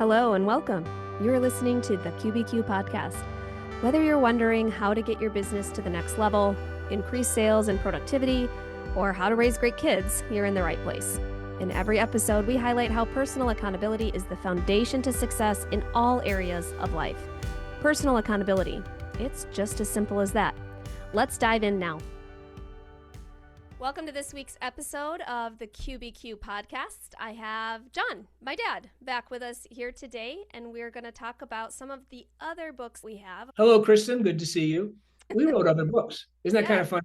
Hello and welcome. You're listening to the QBQ podcast. Whether you're wondering how to get your business to the next level, increase sales and productivity, or how to raise great kids, you're in the right place. In every episode, we highlight how personal accountability is the foundation to success in all areas of life. Personal accountability. It's just as simple as that. Let's dive in now. Welcome to this week's episode of the QBQ podcast. I have John, my dad, back with us here today, and we're going to talk about some of the other books we have. Hello, Kristen. Good to see you. We wrote other books. Isn't that kind of fun?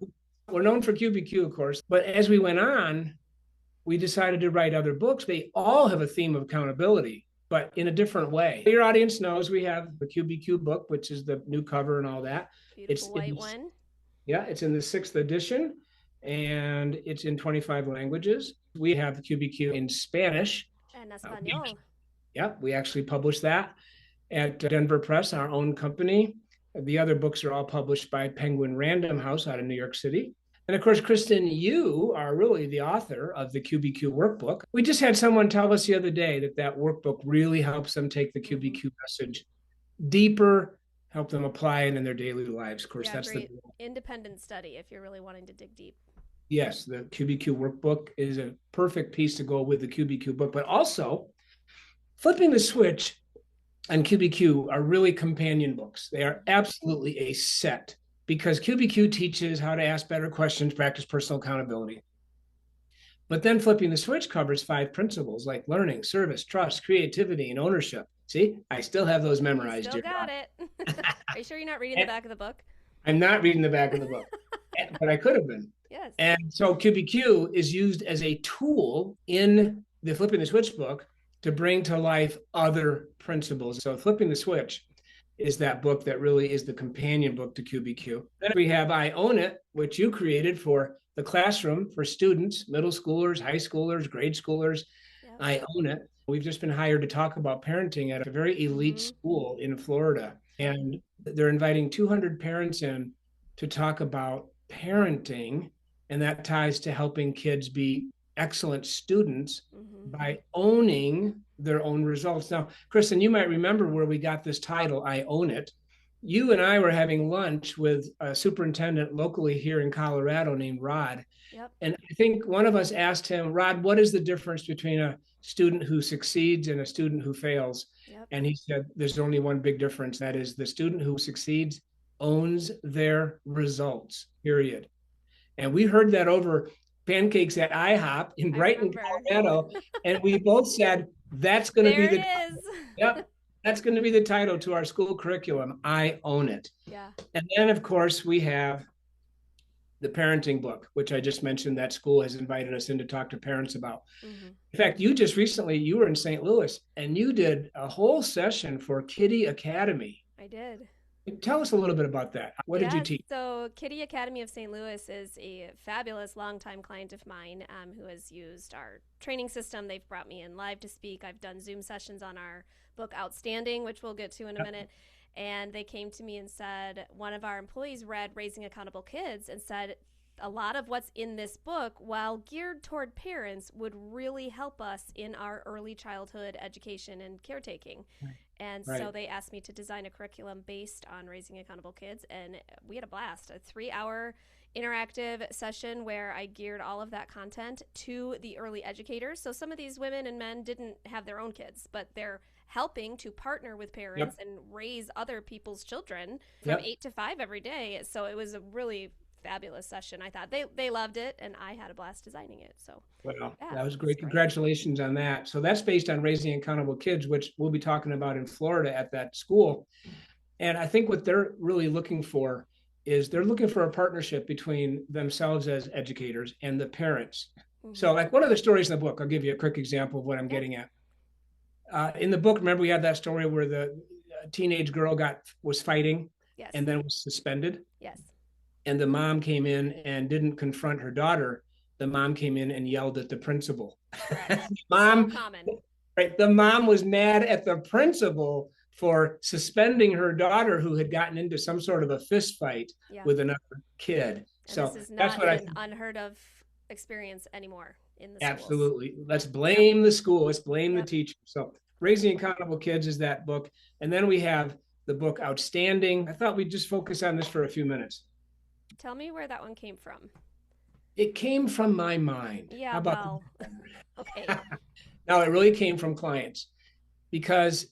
We're known for QBQ, of course, but as we went on, we decided to write other books. They all have a theme of accountability, but in a different way. Your audience knows we have the QBQ book, which is the new cover and all that. Beautiful white one. Yeah, it's in the 6th edition. And it's in 25 languages. We have the QBQ in Spanish. En español. We actually published that at Denver Press, our own company. The other books are all published by Penguin Random House out of New York City. And of course, Kristen, you are really the author of the QBQ workbook. We just had someone tell us the other day that workbook really helps them take the QBQ message deeper, help them apply it in their daily lives. Of course, that's great independent study if you're really wanting to dig deep. Yes, the QBQ workbook is a perfect piece to go with the QBQ book, but also flipping the switch and QBQ are really companion books. They are absolutely a set because QBQ teaches how to ask better questions, practice personal accountability. But then flipping the switch covers 5 principles like learning, service, trust, creativity, and ownership. See, I still have those memorized. Still got it. Are you sure you're not reading the back of the book? I'm not reading the back of the book, but I could have been. Yes. And so QBQ is used as a tool in the Flipping the Switch book to bring to life other principles. So Flipping the Switch is that book that really is the companion book to QBQ. Then we have I Own It, which you created for the classroom for students, middle schoolers, high schoolers, grade schoolers. Yep. I Own It. We've just been hired to talk about parenting at a very elite school in Florida. And they're inviting 200 parents in to talk about parenting. And that ties to helping kids be excellent students by owning their own results. Now, Kristen, you might remember where we got this title, I Own It. You and I were having lunch with a superintendent locally here in Colorado named Rod. Yep. And I think one of us asked him, Rod, what is the difference between a student who succeeds and a student who fails? Yep. And he said, there's only one big difference. That is the student who succeeds owns their results, period. And we heard that over pancakes at IHOP in Brighton, Colorado. And we both said, that's going to be the Yep, that's going to be the title to our school curriculum. I Own It. Yeah. And then, of course, we have the parenting book, which I just mentioned that school has invited us in to talk to parents about. In fact, you just recently, you were in St. Louis and you did a whole session for Kiddie Academy. I did. Tell us a little bit about that. What did you teach? So Kiddie Academy of St. Louis is a fabulous longtime client of mine who has used our training system. They've brought me in live to speak. I've done Zoom sessions on our book Outstanding, which we'll get to in a minute. And they came to me and said, one of our employees read Raising Accountable Kids and said, a lot of what's in this book, while geared toward parents, would really help us in our early childhood education and caretaking. And so they asked me to design a curriculum based on Raising Accountable Kids, and we had a blast, a 3-hour interactive session where I geared all of that content to the early educators. So some of these women and men didn't have their own kids, but they're helping to partner with parents and raise other people's children from 8 to 5 every day. So it was a really fabulous session. I thought they loved it, and I had a blast designing it. So that was great. Congratulations on that. So that's based on Raising Accountable Kids, which we'll be talking about in Florida at that school. And I think what they're really looking for is they're looking for a partnership between themselves as educators and the parents. So like one of the stories in the book, I'll give you a quick example of what I'm getting at. In the book, remember we had that story where the teenage girl was fighting and then was suspended? Yes. And the mom came in and didn't confront her daughter. The mom came in and yelled at the principal. Mom, so common. Right. The mom was mad at the principal for suspending her daughter who had gotten into some sort of a fist fight with another kid. And so this is not that's what an unheard of experience anymore in the schools. Absolutely. Let's blame the school. Let's blame the teacher. So Raising Accountable Kids is that book. And then we have the book Outstanding. I thought we'd just focus on this for a few minutes. Tell me where that one came from. It came from my mind. Yeah, How about well, okay. No, it really came from clients, because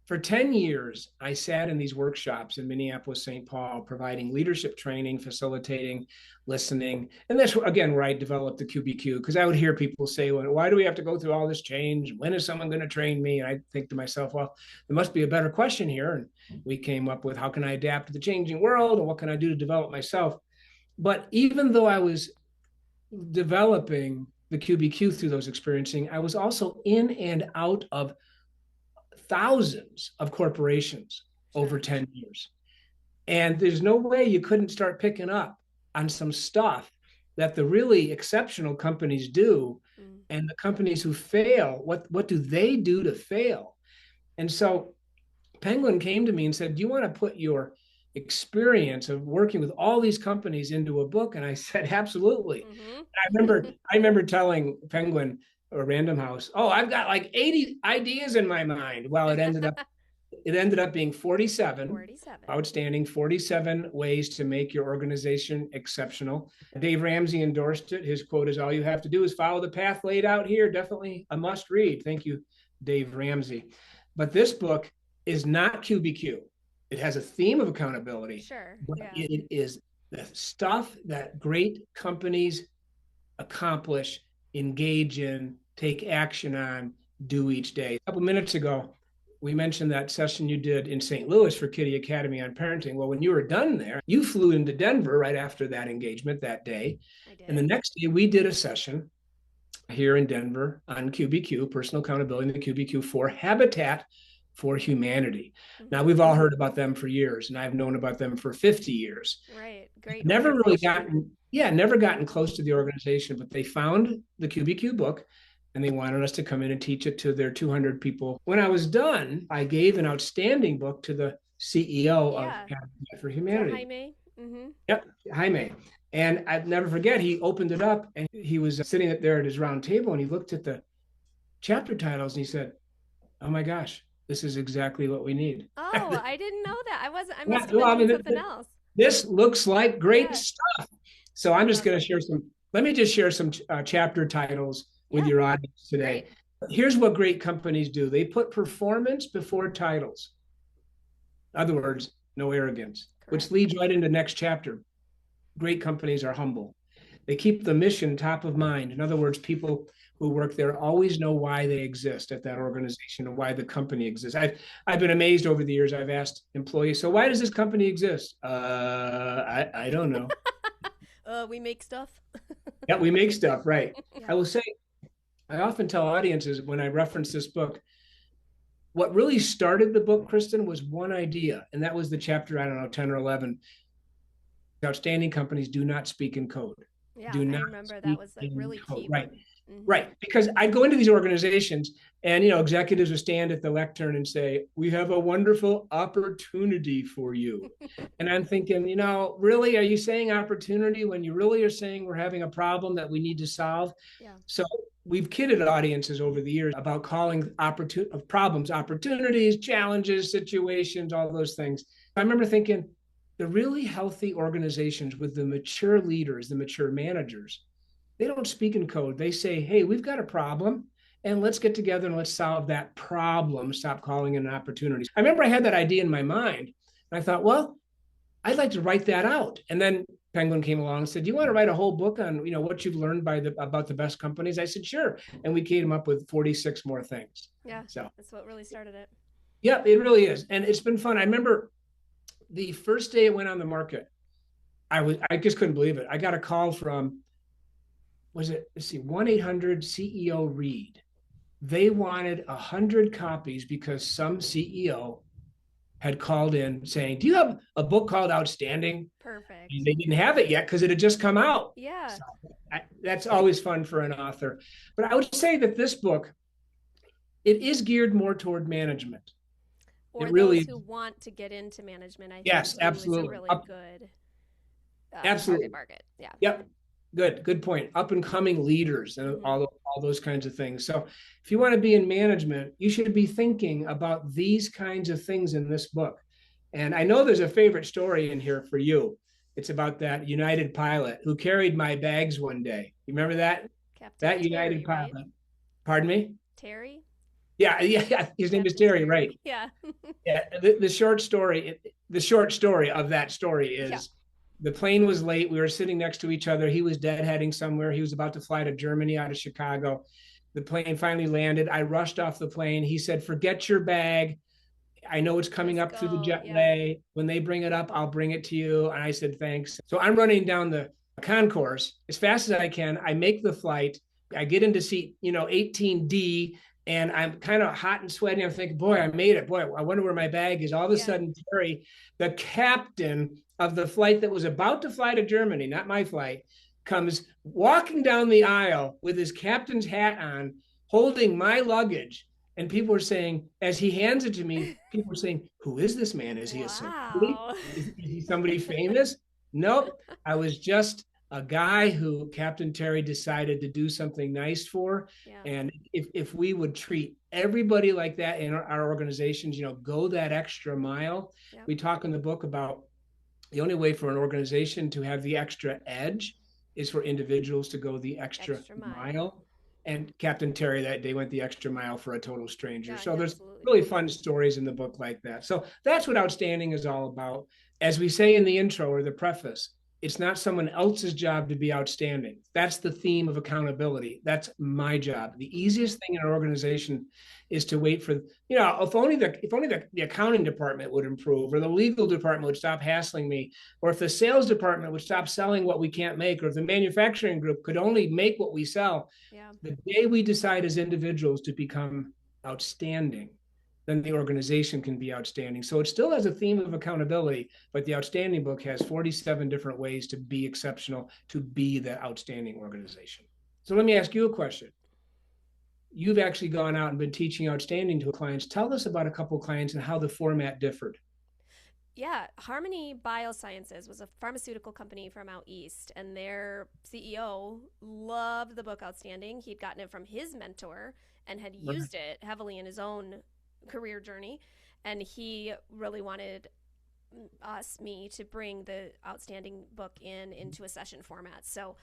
for 10 years, I sat in these workshops in Minneapolis, St. Paul, providing leadership training, facilitating, listening. And that's, again, where I developed the QBQ, because I would hear people say, well, why do we have to go through all this change? When is someone going to train me? And I think to myself, well, there must be a better question here. And we came up with, how can I adapt to the changing world? And what can I do to develop myself? But even though I was developing the QBQ through those experiencing, I was also in and out of thousands of corporations over 10 years. And there's no way you couldn't start picking up on some stuff that the really exceptional companies do. And the companies who fail, what do they do to fail? And so Penguin came to me and said, do you want to put your experience of working with all these companies into a book? And I said, absolutely. I remember telling Penguin or Random House, oh, I've got like 80 ideas in my mind. Well, it ended up being 47 outstanding, 47 ways to make your organization exceptional. Dave Ramsey endorsed it. His quote is, all you have to do is follow the path laid out here. Definitely a must read. Thank you, Dave Ramsey. But this book is not QBQ. It has a theme of accountability. Sure. But it is the stuff that great companies accomplish, engage in, take action on, do each day. A couple minutes ago, we mentioned that session you did in St. Louis for Kiddie Academy on parenting. Well, when you were done there, you flew into Denver right after that engagement that day. I did. And the next day we did a session here in Denver on QBQ, personal accountability in the QBQ, for Habitat for Humanity. Now, we've all heard about them for years, and I've known about them for 50 years. Right. Great. Never gotten close to the organization, but they found the QBQ book and they wanted us to come in and teach it to their 200 people. When I was done, I gave an outstanding book to the CEO of Habitat for Humanity. Jaime. Yep, Jaime. And I'd never forget, he opened it up and he was sitting there at his round table and he looked at the chapter titles and he said, oh my gosh, this is exactly what we need. Oh, I didn't know that. I must have been something else. This looks like great stuff. So I'm just going to share let me just share some chapter titles with your audience today. Great. Here's what great companies do. They put performance before titles. In other words, no arrogance. Correct. Which leads right into next chapter. Great companies are humble. They keep the mission top of mind. In other words, people who work there always know why they exist at that organization and why the company exists. I've been amazed over the years. I've asked employees, so why does this company exist? I don't know. We make stuff. Yeah, we make stuff, right. Yeah. I will say, I often tell audiences when I reference this book, what really started the book, Kristen, was one idea. And that was the chapter, 10 or 11. Outstanding companies do not speak in code. Yeah, I remember that was like really key. Right. Right. Because I'd go into these organizations and, executives would stand at the lectern and say, we have a wonderful opportunity for you. And I'm thinking, really, are you saying opportunity when you really are saying we're having a problem that we need to solve? Yeah. So we've kidded audiences over the years about calling problems opportunities, challenges, situations, all those things. I remember thinking the really healthy organizations with the mature leaders, the mature managers, they don't speak in code. They say, hey, we've got a problem and let's get together and let's solve that problem. Stop calling it an opportunity. I remember I had that idea in my mind and I thought, well, I'd like to write that out. And then Penguin came along and said, do you want to write a whole book on, what you've learned about the best companies? I said, sure. And we came up with 46 more things. Yeah. So that's what really started it. Yeah, it really is. And it's been fun. I remember the first day it went on the market, I just couldn't believe it. I got a call from, 1-800 CEO Read. They wanted 100 copies because some CEO had called in saying, do you have a book called Outstanding? Perfect. And they didn't have it yet because it had just come out. Yeah. So that's always fun for an author. But I would say that this book, it is geared more toward management. Or those who want to get into management. I think yes, absolutely. It's a really good absolutely. Market. Yeah. Yep. Good point. Up and coming leaders and all all those kinds of things. So if you want to be in management, you should be thinking about these kinds of things in this book. And I know there's a favorite story in here for you. It's about that United pilot who carried my bags one day. You remember that? Captain That Terry, United right? pilot. Pardon me? Terry? Yeah, yeah. His name is Captain Terry, right? Yeah. Yeah. The short story of that story is Yeah. the plane was late. We were sitting next to each other. He was deadheading somewhere. He was about to fly to Germany out of Chicago. The plane finally landed. I rushed off the plane. He said, "Forget your bag. I know it's coming Let's up through the go. Yeah. jetway. When they bring it up, I'll bring it to you." And I said, "Thanks." So I'm running down the concourse as fast as I can. I make the flight. I get into seat, 18D, and I'm kind of hot and sweaty. I'm thinking, boy, I made it. Boy, I wonder where my bag is. All of a sudden, Terry, the captain of the flight that was about to fly to Germany, not my flight, comes walking down the aisle with his captain's hat on, holding my luggage. And people were saying, as he hands it to me, people were saying, "Who is this man? Is he a celebrity? Wow. Is he somebody famous?" Nope. I was just a guy who Captain Terry decided to do something nice for. Yeah. And if we would treat everybody like that in our organizations, go that extra mile. Yep. We talk in the book about the only way for an organization to have the extra edge is for individuals to go the extra mile. And Captain Terry that day went the extra mile for a total stranger. So there's really fun stories in the book like that. So that's what Outstanding is all about. As we say in the intro or the preface, it's not someone else's job to be outstanding. That's the theme of accountability. That's my job. The easiest thing in an organization is to wait for, if only the accounting department would improve, or the legal department would stop hassling me, or if the sales department would stop selling what we can't make, or if the manufacturing group could only make what we sell. Yeah. The day we decide as individuals to become outstanding, then the organization can be outstanding. So it still has a theme of accountability, but the Outstanding book has 47 different ways to be exceptional, to be that outstanding organization. So let me ask you a question. You've actually gone out and been teaching Outstanding to clients. Tell us about a couple of clients and how the format differed. Yeah, Harmony Biosciences was a pharmaceutical company from out east, and their CEO loved the book Outstanding. He'd gotten it from his mentor and had used it heavily in his own career journey, and he really wanted me to bring the Outstanding book into a session format. So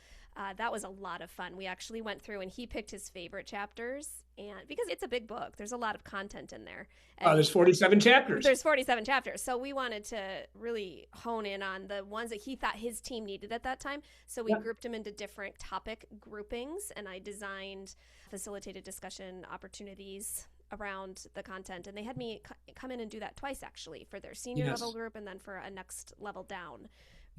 that was a lot of fun. We actually went through and he picked his favorite chapters, and because it's a big book, there's a lot of content in there. There's 47 chapters. There's 47 chapters. So we wanted to really hone in on the ones that he thought his team needed at that time. So we grouped them into different topic groupings, and I designed facilitated discussion opportunities around the content, and they had me come in and do that twice, actually, for their senior level group and then for a next level down.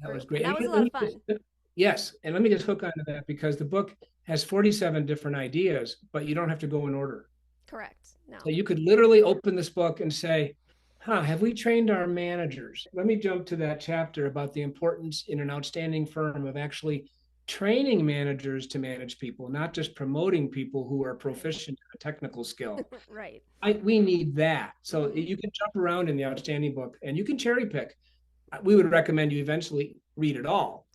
That was great. And that was a lot of fun. Yes, and let me just hook onto that, because the book has 47 different ideas, but you don't have to go in order. Correct. No. So you could literally open this book and say, have we trained our managers? Let me jump to that chapter about the importance in an outstanding firm of actually training managers to manage people, not just promoting people who are proficient in a technical skill. Right. We need that. So you can jump around in the Outstanding book and you can cherry pick. We would recommend you eventually read it all.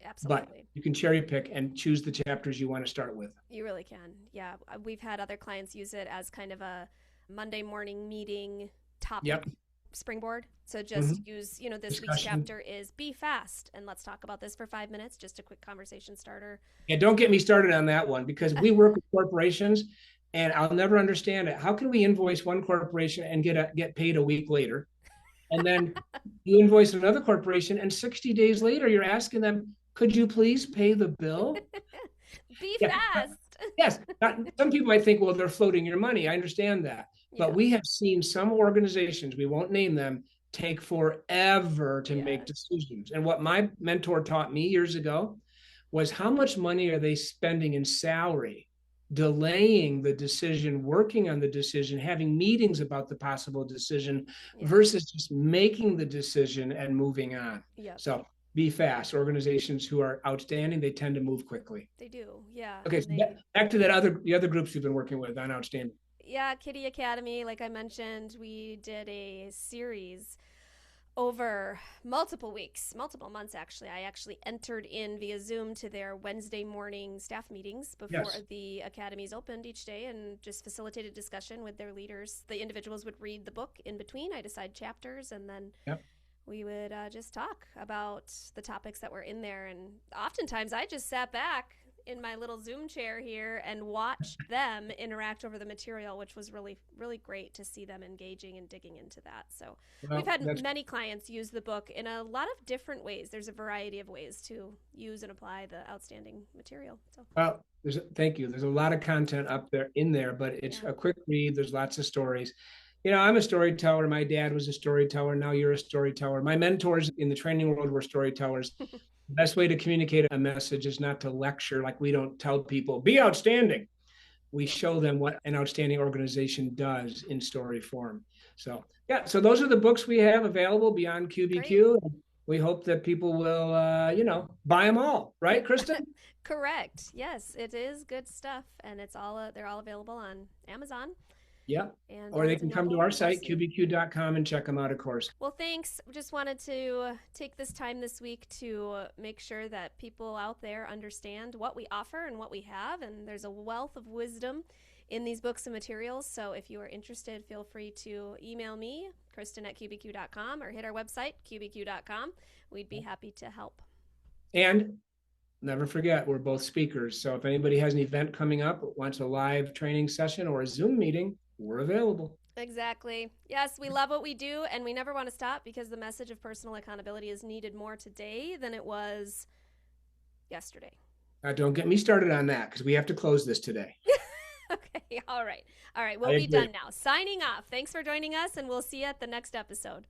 Absolutely. But you can cherry pick and choose the chapters you want to start with. You really can. Yeah. We've had other clients use it as kind of a Monday morning meeting topic springboard. So just use, this week's chapter is be fast, and let's talk about this for 5 minutes. Just a quick conversation starter. Yeah, don't get me started on that one, because we work with corporations and I'll never understand it. How can we invoice one corporation and get paid a week later? And then you invoice another corporation and 60 days later, you're asking them, could you please pay the bill? Be fast. Yes. Some people might think, well, they're floating your money. I understand that. But we have seen some organizations, we won't name them, take forever to make decisions. And what my mentor taught me years ago was, how much money are they spending in salary, delaying the decision, working on the decision, having meetings about the possible decision versus just making the decision and moving on. So be fast. Organizations who are outstanding, they tend to move quickly. They do. Yeah. Okay. So back to the other groups you've been working with on Outstanding. Yeah, Kitty Academy, like I mentioned, we did a series over multiple weeks, multiple months actually. I actually entered in via Zoom to their Wednesday morning staff meetings before Yes. the academies opened each day and just facilitated discussion with their leaders. The individuals would read the book in between. I decide chapters, and then Yep. we would just talk about the topics that were in there. And oftentimes I just sat back in my little Zoom chair here and watched them interact over the material, which was really, really great to see them engaging and digging into that. So we've Well, had that's many clients use the book in a lot of different ways. There's a variety of ways to use and apply the outstanding material. So well. Thank you. There's a lot of content up there in there, but it's yeah. a quick read. There's lots of stories. I'm a storyteller. My dad was a storyteller. Now you're a storyteller. My mentors in the training world were storytellers. The best way to communicate a message is not to lecture. Like, we don't tell people, be outstanding. We show them what an outstanding organization does in story form. So, yeah, so those are the books we have available beyond QBQ. Great. We hope that people will, buy them all. Right, Kristen? Correct. Yes, it is good stuff, and it's all they're all available on Amazon Yeah. and Or they Barnes can and come to Noble our and site, Libsyn. qbq.com, and check them out, of course. Well, thanks. Just wanted to take this time this week to make sure that people out there understand what we offer and what we have. And there's a wealth of wisdom in these books and materials. So if you are interested, feel free to email me, Kristen@qbq.com, or hit our website, qbq.com. We'd be happy to help. And never forget, we're both speakers. So if anybody has an event coming up, wants a live training session or a Zoom meeting, we're available. Exactly. Yes, we love what we do, and we never want to stop, because the message of personal accountability is needed more today than it was yesterday. Don't get me started on that, because we have to close this today. Okay. All right. All right. We'll I be agree. done now. Signing off. Thanks for joining us, and we'll see you at the next episode.